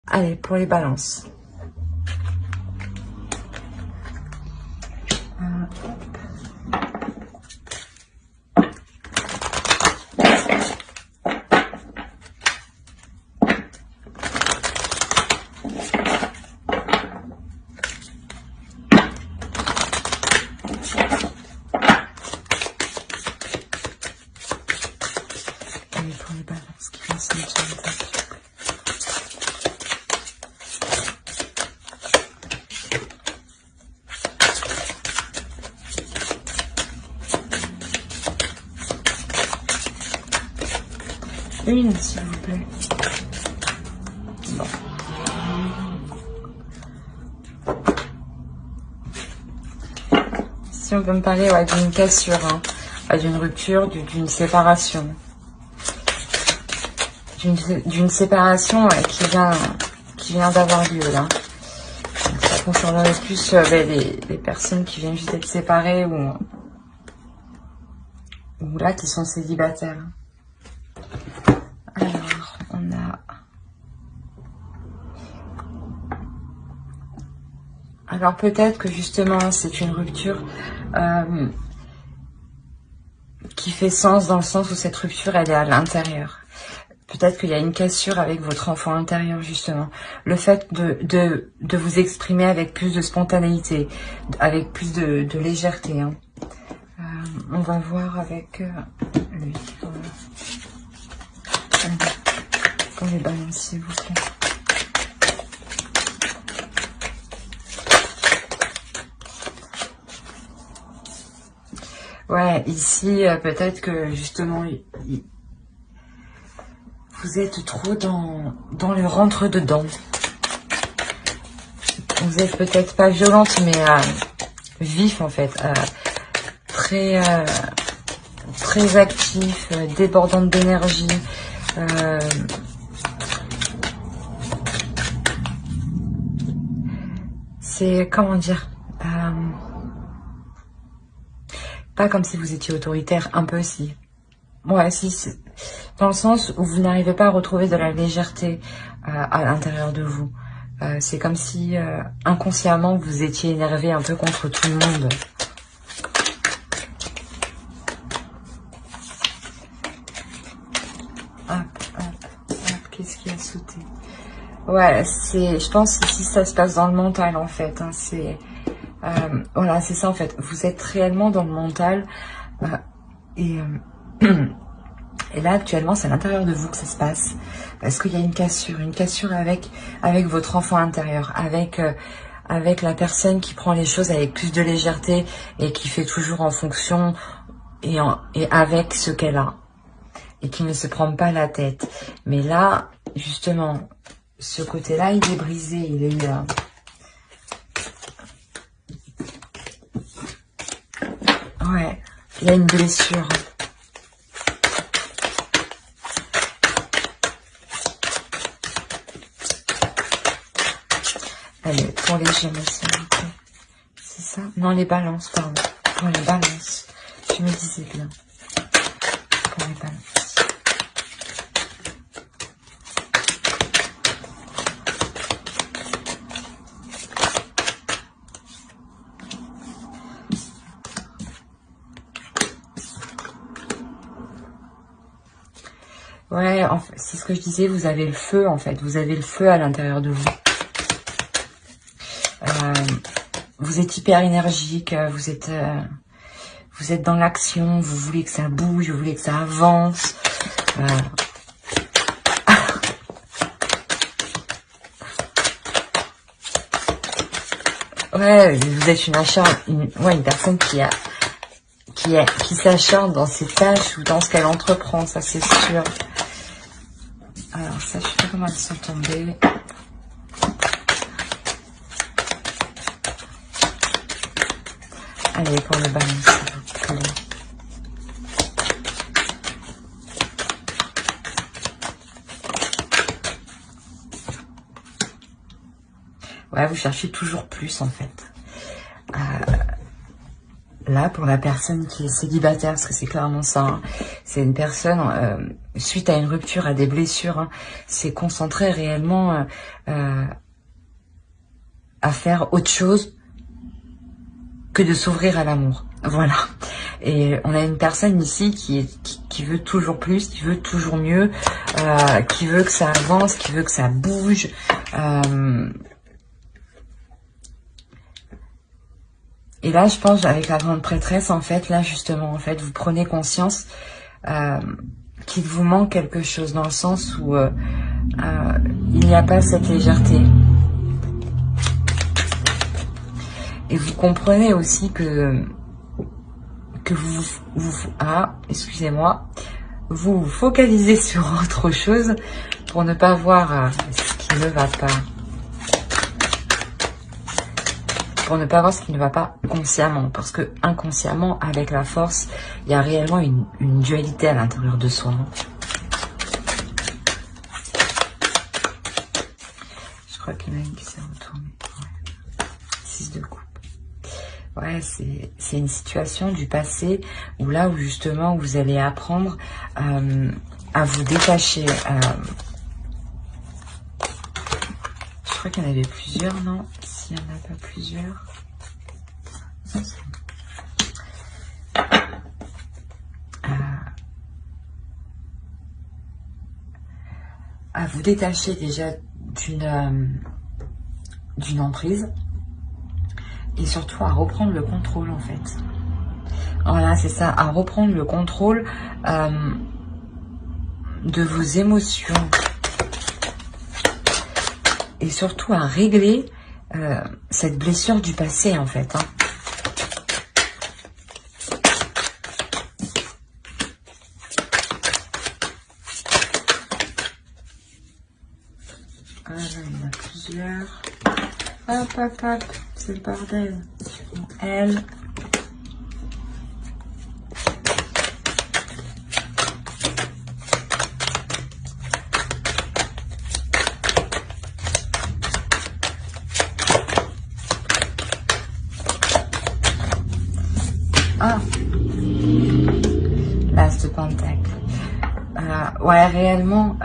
Allez, pour les balances. Allez, pour les balances qui vont se mettre sur le tapis. Une, s'il vous plaît. Bon. Si on peut me parler d'une cassure, hein, d'une rupture, d'une séparation. D'une séparation qui vient d'avoir lieu là. Donc, ça concernerait plus les personnes qui viennent juste d'être séparées ou là qui sont célibataires. Alors, on a... Alors peut-être que justement c'est une rupture qui fait sens dans le sens où cette rupture elle est à l'intérieur. Peut-être qu'il y a une cassure avec votre enfant intérieur justement. Le fait de vous exprimer avec plus de spontanéité, avec plus de légèreté. Hein. On va voir avec lui. Allez, pour les balances s'il vous plaît. Ouais, ici, peut-être que justement, vous êtes trop dans le rentre-dedans. Vous êtes peut-être pas violente, mais vif en fait. Très actif, débordante d'énergie. C'est, comment dire... pas comme si vous étiez autoritaire, un peu si. Ouais, si, dans le sens où vous n'arrivez pas à retrouver de la légèreté à l'intérieur de vous. C'est comme si inconsciemment vous étiez énervé un peu contre tout le monde. Qu'est-ce qui a sauté? Ouais, je pense que ici ça se passe dans le mental en fait. Hein, voilà, c'est ça en fait. Vous êtes réellement dans le mental et là actuellement c'est à l'intérieur de vous que ça se passe parce qu'il y a une cassure avec votre enfant intérieur, avec la personne qui prend les choses avec plus de légèreté et qui fait toujours en fonction et avec ce qu'elle a et qui ne se prend pas la tête. Mais là justement ce côté-là il est brisé, il est ouais, il y a une blessure. Allez, pour les Gémeaux, s'il vous plaît. C'est ça? Non, les balances, pardon. Pour les balances. Je me disais bien. Pour les balances. Ouais, en fait, c'est ce que je disais, vous avez le feu, en fait. Vous avez le feu à l'intérieur de vous. Vous êtes hyper énergique, vous êtes dans l'action, vous voulez que ça bouge, vous voulez que ça avance. Ouais, vous êtes une personne qui s'acharne dans ses tâches ou dans ce qu'elle entreprend, ça c'est sûr. Alors ça, je sais pas comment elles sont tombées. Allez, pour le balance, s'il vous plaît. Ouais, vous cherchez toujours plus en fait. là, pour la personne qui est célibataire, parce que c'est clairement ça, hein, c'est une personne, suite à une rupture, à des blessures, hein, s'est concentrée réellement à faire autre chose que de s'ouvrir à l'amour. Voilà. Et on a une personne ici qui veut toujours plus, qui veut toujours mieux, qui veut que ça avance, qui veut que ça bouge. Et là, je pense, avec la grande prêtresse, en fait, là, justement, en fait, vous prenez conscience qu'il vous manque quelque chose, dans le sens où il n'y a pas cette légèreté. Et vous comprenez aussi que excusez-moi, vous vous focalisez sur autre chose pour ne pas voir ce qui ne va pas. Pour ne pas voir ce qui ne va pas consciemment. Parce que inconsciemment, avec la force, il y a réellement une dualité à l'intérieur de soi. Je crois qu'il y en a une qui s'est retournée. Ouais. 6 de coupe. Ouais, c'est une situation du passé où là où justement vous allez apprendre à vous détacher. Je crois qu'il y en avait plusieurs, non? S'il n'y en a pas plusieurs. À vous détacher déjà d'une emprise. Et surtout à reprendre le contrôle, en fait. Voilà, c'est ça, à reprendre le contrôle de vos émotions. Et surtout à régler cette blessure du passé, en fait. Hein. Ah, là, il y en a plusieurs. Hop, hop, hop. C'est le bordel. Elle. Ah. L'as de Pentacle. Ouais, réellement,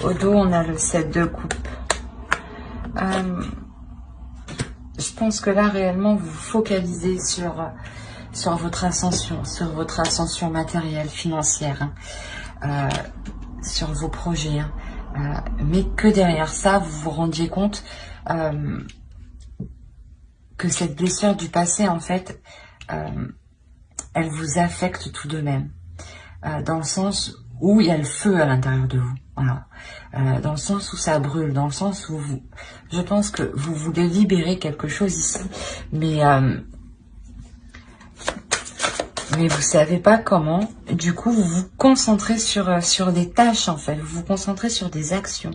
au dos, on a le 7 de coupe. Je pense que là, réellement, vous vous focalisez sur votre ascension matérielle, financière, hein, sur vos projets. Hein, mais que derrière ça, vous vous rendiez compte que cette blessure du passé, en fait, elle vous affecte tout de même. Dans le sens où il y a le feu à l'intérieur de vous. Voilà. Dans le sens où ça brûle, dans le sens où je pense que vous voulez libérer quelque chose ici, mais vous savez pas comment. Du coup, vous vous concentrez sur des tâches, en fait. Vous vous concentrez sur des actions.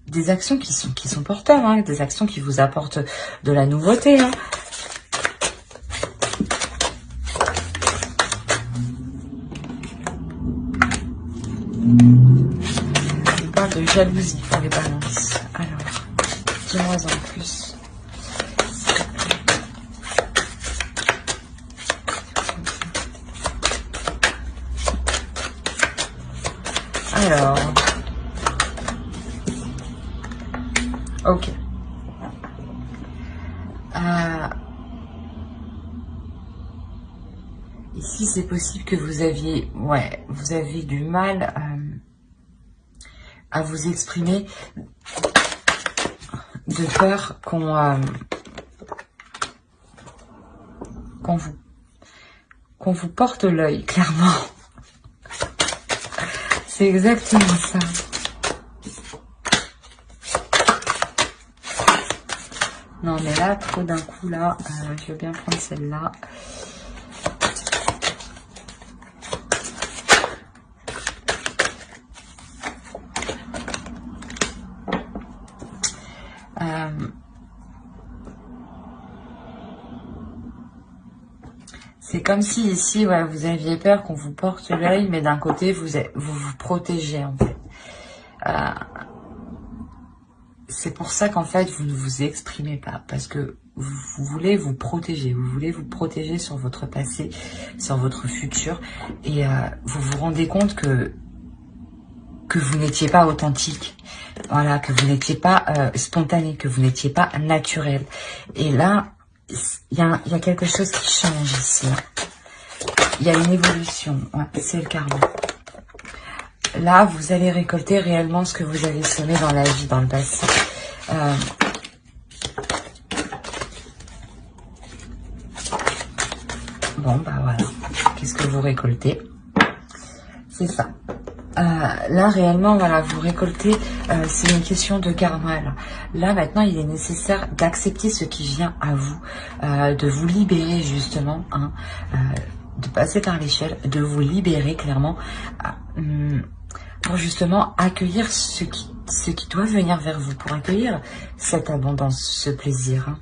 Des actions qui sont porteurs, hein, des actions qui vous apportent de la nouveauté. Hein. On parle de jalousie pour les balances. Alors, dis-moi en plus. Alors, ok. Ici, c'est possible que vous aviez du mal à vous exprimer de peur qu'on vous porte l'œil, clairement. C'est exactement ça. Non, mais là, trop d'un coup, là, je veux bien prendre celle-là. C'est comme si ici, ouais, vous aviez peur qu'on vous porte l'œil, mais d'un côté, vous vous protégez, en fait. C'est pour ça qu'en fait, vous ne vous exprimez pas. Parce que vous voulez vous protéger. Vous voulez vous protéger sur votre passé, sur votre futur. Et vous vous rendez compte que vous n'étiez pas authentique. Voilà, que vous n'étiez pas spontané, que vous n'étiez pas naturel. Et là, il y a quelque chose qui change ici. Il y a une évolution. Ouais, c'est le karma. Là, vous allez récolter réellement ce que vous avez semé dans la vie, dans le passé. Bon, bah voilà. Qu'est-ce que vous récoltez? C'est ça. Là, réellement, voilà, vous récoltez, c'est une question de karma. Là, maintenant, il est nécessaire d'accepter ce qui vient à vous, de vous libérer, justement, hein, de passer par l'échelle, de vous libérer, clairement, pour justement accueillir ce qui doit venir vers vous, pour accueillir cette abondance, ce plaisir, hein.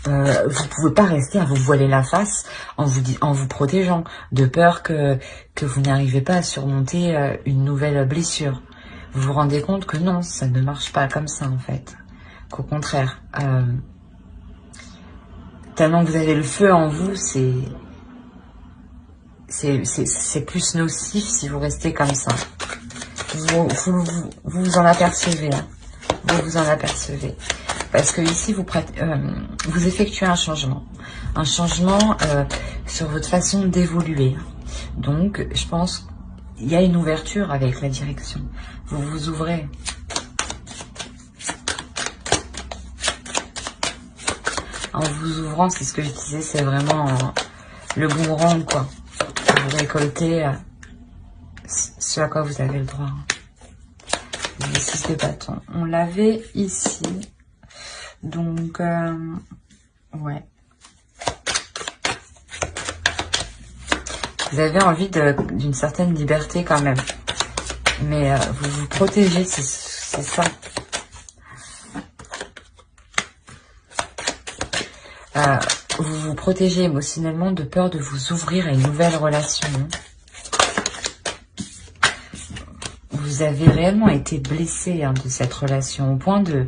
Vous pouvez pas rester à vous voiler la face en vous protégeant, de peur que vous n'arrivez pas à surmonter une nouvelle blessure. Vous vous rendez compte que non, ça ne marche pas comme ça en fait. Qu'au contraire, tellement que vous avez le feu en vous, c'est plus nocif si vous restez comme ça. Vous en apercevez, hein. Vous vous en apercevez. Parce que ici, vous effectuez un changement sur votre façon d'évoluer. Donc, je pense qu'il y a une ouverture avec la direction. Vous vous ouvrez. En vous ouvrant, c'est ce que je disais, c'est vraiment le boomerang, quoi. Vous récoltez ce à quoi vous avez le droit. Le 6 de bâton. On l'avait ici. Donc, ouais. Vous avez envie d'une certaine liberté quand même. Mais vous vous protégez, c'est ça. Vous vous protégez émotionnellement de peur de vous ouvrir à une nouvelle relation. Vous avez réellement été blessé, hein, de cette relation au point de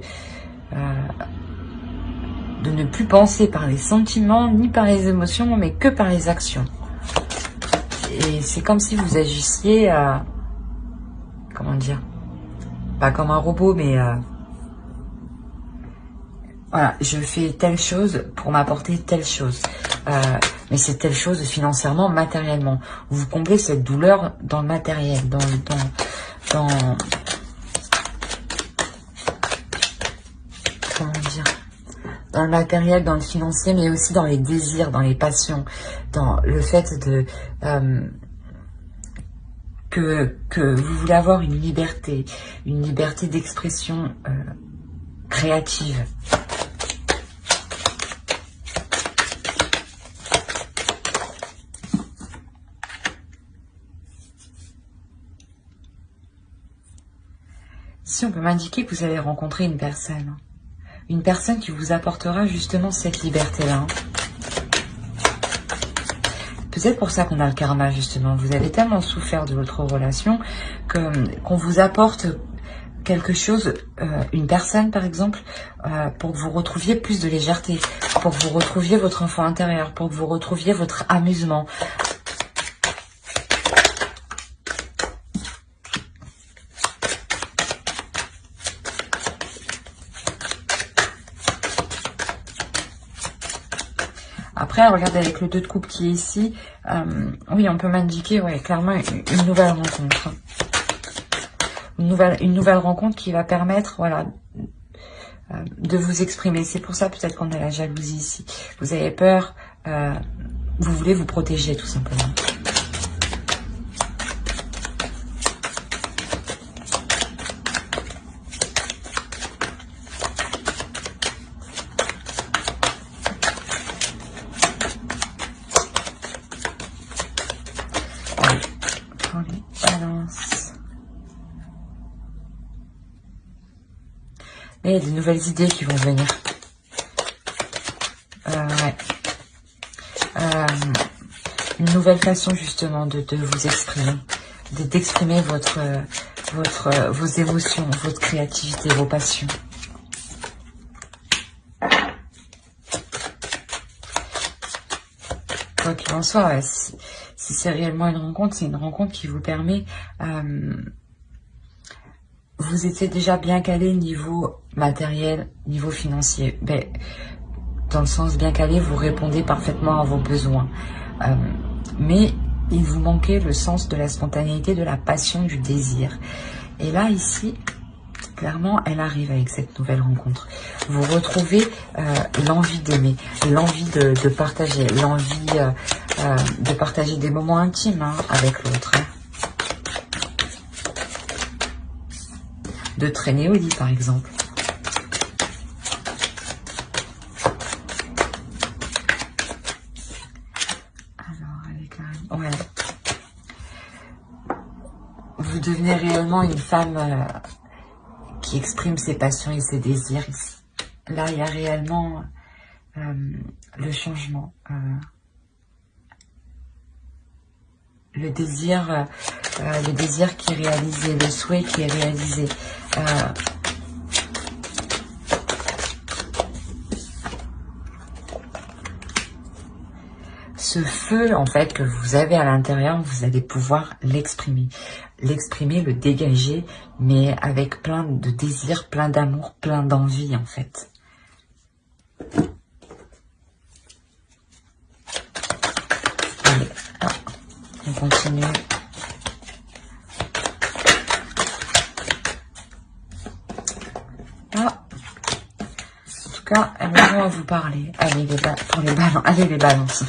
ne plus penser par les sentiments ni par les émotions, mais que par les actions. Et c'est comme si vous agissiez, comment dire, pas comme un robot, mais voilà, je fais telle chose pour m'apporter telle chose. Mais c'est telle chose financièrement, matériellement. Vous comblez cette douleur dans le matériel, dans comment dire, dans le matériel, dans le financier, mais aussi dans les désirs, dans les passions, dans le fait de que vous voulez avoir une liberté d'expression créative. Ici, on peut m'indiquer que vous allez rencontrer une personne qui vous apportera justement cette liberté-là. Peut-être pour ça qu'on a le karma, justement. Vous avez tellement souffert de votre relation qu'on vous apporte quelque chose, une personne par exemple, pour que vous retrouviez plus de légèreté, pour que vous retrouviez votre enfant intérieur, pour que vous retrouviez votre amusement. Après, regardez avec le 2 de coupe qui est ici, oui, on peut m'indiquer, ouais, clairement une nouvelle rencontre. Une nouvelle rencontre qui va permettre, voilà, de vous exprimer. C'est pour ça peut-être qu'on a la jalousie ici. Vous avez peur, vous voulez vous protéger tout simplement. Et il y a des nouvelles idées qui vont venir. Ouais. Une nouvelle façon justement de vous exprimer. D'exprimer vos émotions, votre créativité, vos passions. quoi qu'il en soit, ouais, si c'est réellement une rencontre, c'est une rencontre qui vous permet... vous étiez déjà bien calé niveau matériel, niveau financier. Ben, dans le sens bien calé, vous répondez parfaitement à vos besoins. Mais il vous manquait le sens de la spontanéité, de la passion, du désir. Et là, ici, clairement, elle arrive avec cette nouvelle rencontre. Vous retrouvez l'envie d'aimer, l'envie de partager, l'envie de partager des moments intimes avec l'autre. De traîner au lit, par exemple. Alors, avec la... Ouais. Vous devenez réellement une femme qui exprime ses passions et ses désirs. Là, il y a réellement le changement. Le désir qui est réalisé, le souhait qui est réalisé. Ce feu, en fait, que vous avez à l'intérieur, vous allez pouvoir l'exprimer. L'exprimer, le dégager, mais avec plein de désir, plein d'amour, plein d'envie, en fait. Allez, on continue. En tout cas, elles vont vous parler. Allez, pour les balances. Allez, les balances.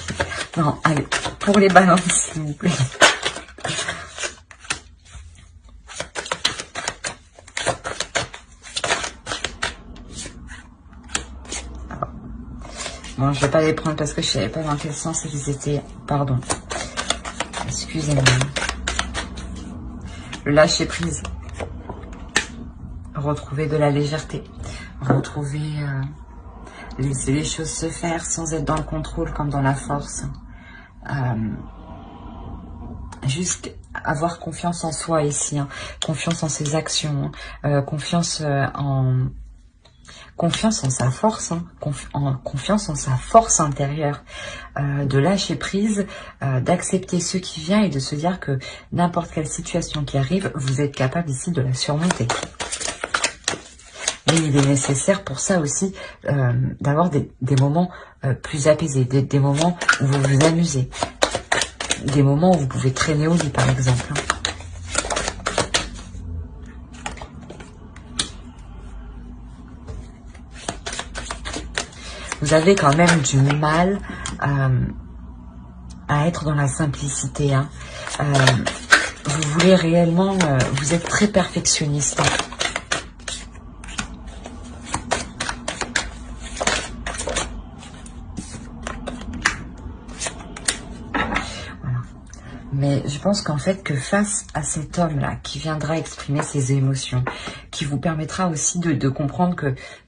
Non, allez, pour les balances, s'il vous plaît. Bon, je vais pas les prendre parce que je savais pas dans quel sens ils étaient. Pardon. Excusez-moi. Le lâcher prise. Retrouver de la légèreté. Retrouver... laisser les choses se faire sans être dans le contrôle comme dans la force. Juste avoir confiance en soi ici. Confiance en ses actions. Confiance en sa force, confiance en sa force intérieure, de lâcher prise, d'accepter ce qui vient et de se dire que n'importe quelle situation qui arrive, vous êtes capable ici de la surmonter. Mais il est nécessaire pour ça aussi d'avoir des moments plus apaisés, des moments où vous vous amusez, des moments où vous pouvez traîner au lit par exemple. Vous avez quand même du mal à être dans la simplicité. Vous voulez réellement... vous êtes très perfectionniste. Voilà. Mais je pense qu'en fait, que face à cet homme-là, qui viendra exprimer ses émotions, qui vous permettra aussi de comprendre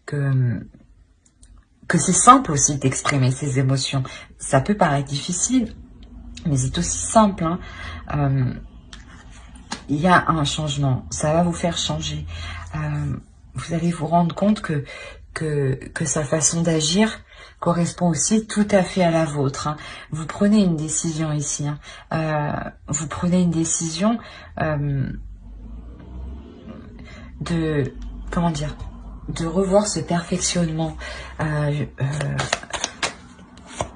que c'est simple aussi d'exprimer ses émotions. Ça peut paraître difficile, mais c'est aussi simple. Il y a un changement, ça va vous faire changer. Vous allez vous rendre compte que sa façon d'agir correspond aussi tout à fait à la vôtre. Vous prenez une décision ici. Vous prenez une décision de... Comment dire ? De revoir ce perfectionnement,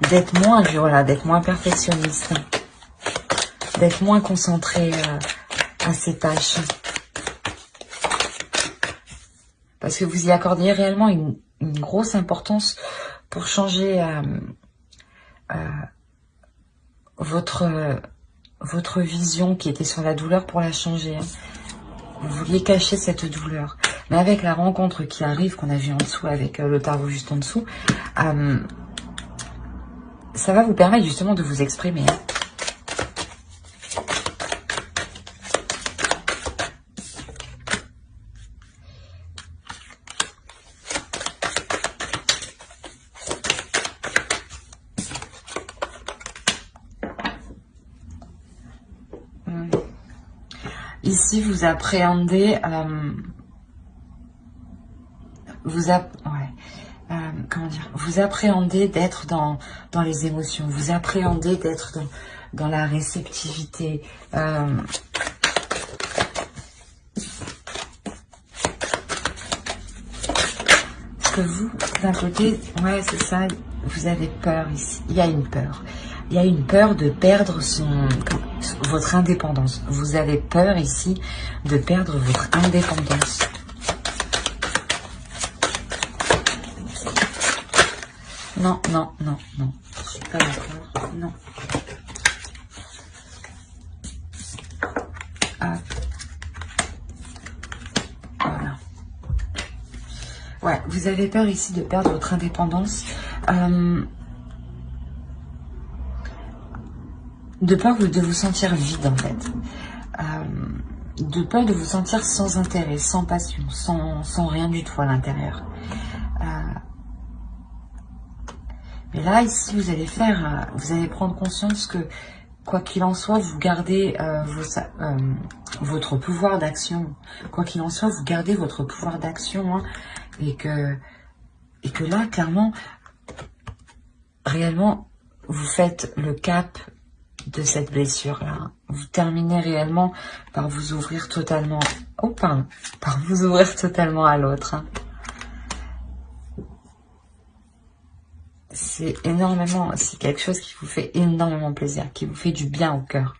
d'être moins, voilà, d'être moins perfectionniste, d'être moins concentré à ses tâches. Parce que vous y accordiez réellement une grosse importance pour changer votre vision qui était sur la douleur, pour la changer. Vous vouliez cacher cette douleur. Mais avec la rencontre qui arrive, qu'on a vu en dessous, avec le tarot juste en dessous, ça va vous permettre justement de vous exprimer. Ici, vous appréhendez... comment dire, vous appréhendez d'être dans les émotions, vous appréhendez d'être dans la réceptivité. Parce que vous, d'un côté, ouais, c'est ça, vous avez peur ici. Il y a une peur. Il y a une peur de perdre votre indépendance. Vous avez peur ici de perdre votre indépendance. Non, non, non, non. Je suis pas d'accord. Non. Ah. Voilà. Ouais, vous avez peur ici de perdre votre indépendance. De peur de vous sentir vide, en fait. De peur de vous sentir sans intérêt, sans passion, sans rien du tout à l'intérieur. Mais là, ici, vous allez prendre conscience que, quoi qu'il en soit, vous gardez votre pouvoir d'action. Quoi qu'il en soit, vous gardez votre pouvoir d'action. Hein, et que là, clairement, réellement, vous faites le cap de cette blessure-là. Vous terminez réellement par vous ouvrir totalement... Oh, pardon. Par vous ouvrir totalement à l'autre. Hein. C'est quelque chose qui vous fait énormément plaisir, qui vous fait du bien au cœur.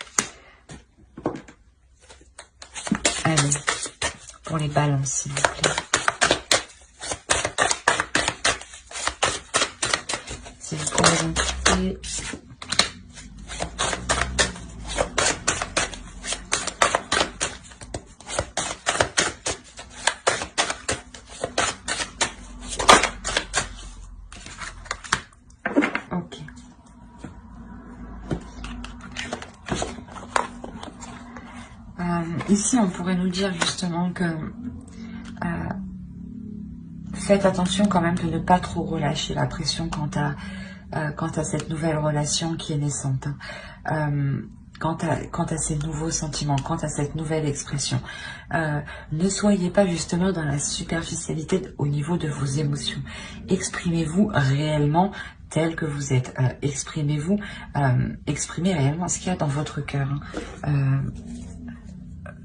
Allez, pour les balances, s'il vous plaît. Si vous pouvez remonter. Ici, on pourrait nous dire justement que faites attention quand même de ne pas trop relâcher la pression quant à cette nouvelle relation qui est naissante. Quant à ces nouveaux sentiments, quant à cette nouvelle expression. Ne soyez pas justement dans la superficialité au niveau de vos émotions. Exprimez-vous réellement tel que vous êtes. Exprimez-vous, exprimez réellement ce qu'il y a dans votre cœur.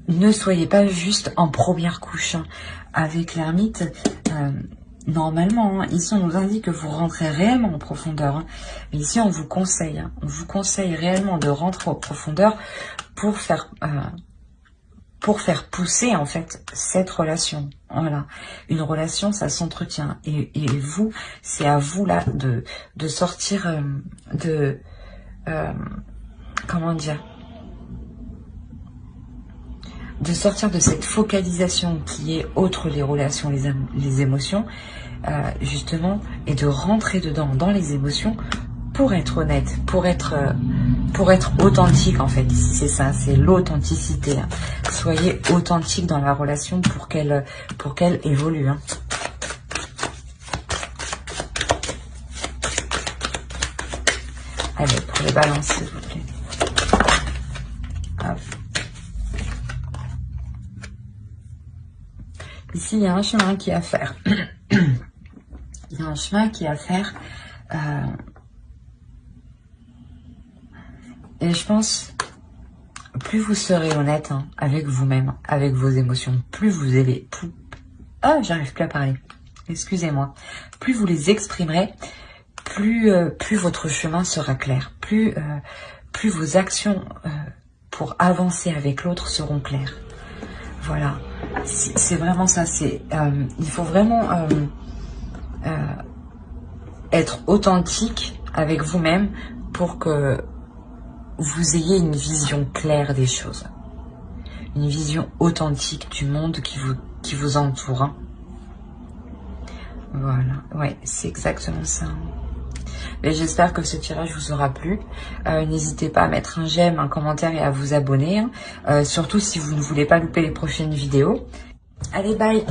Ne soyez pas juste en première couche. Hein. Avec l'ermite, normalement, hein, ici on nous indique que vous rentrez réellement en profondeur. Hein. Mais ici on vous conseille. Hein, on vous conseille réellement de rentrer en profondeur pour faire pousser en fait cette relation. Voilà. Une relation, ça s'entretient. Et vous, c'est à vous là de sortir comment dire, de sortir de cette focalisation qui est autre les relations, les émotions, justement, et de rentrer dedans, dans les émotions, pour être honnête, pour être authentique, en fait. Ici, c'est ça, c'est l'authenticité. Hein. Soyez authentique dans la relation pour qu'elle évolue. Hein. Allez, pour les balances, s'il vous plaît. Hop. Ici, il y a un chemin qui est à faire. Il y a un chemin qui est à faire. Et je pense, plus vous serez honnête hein, avec vous-même, avec vos émotions, plus vous allez... Ah, j'arrive plus à parler. Excusez-moi. Plus vous les exprimerez, plus votre chemin sera clair. Plus vos actions pour avancer avec l'autre seront claires. Voilà. C'est vraiment ça. Il faut vraiment être authentique avec vous-même pour que vous ayez une vision claire des choses. Une vision authentique du monde qui vous entoure. Hein. Voilà. Ouais, c'est exactement ça. Mais j'espère que ce tirage vous aura plu. N'hésitez pas à mettre un j'aime, un commentaire et à vous abonner. Hein. Surtout si vous ne voulez pas louper les prochaines vidéos. Allez, bye!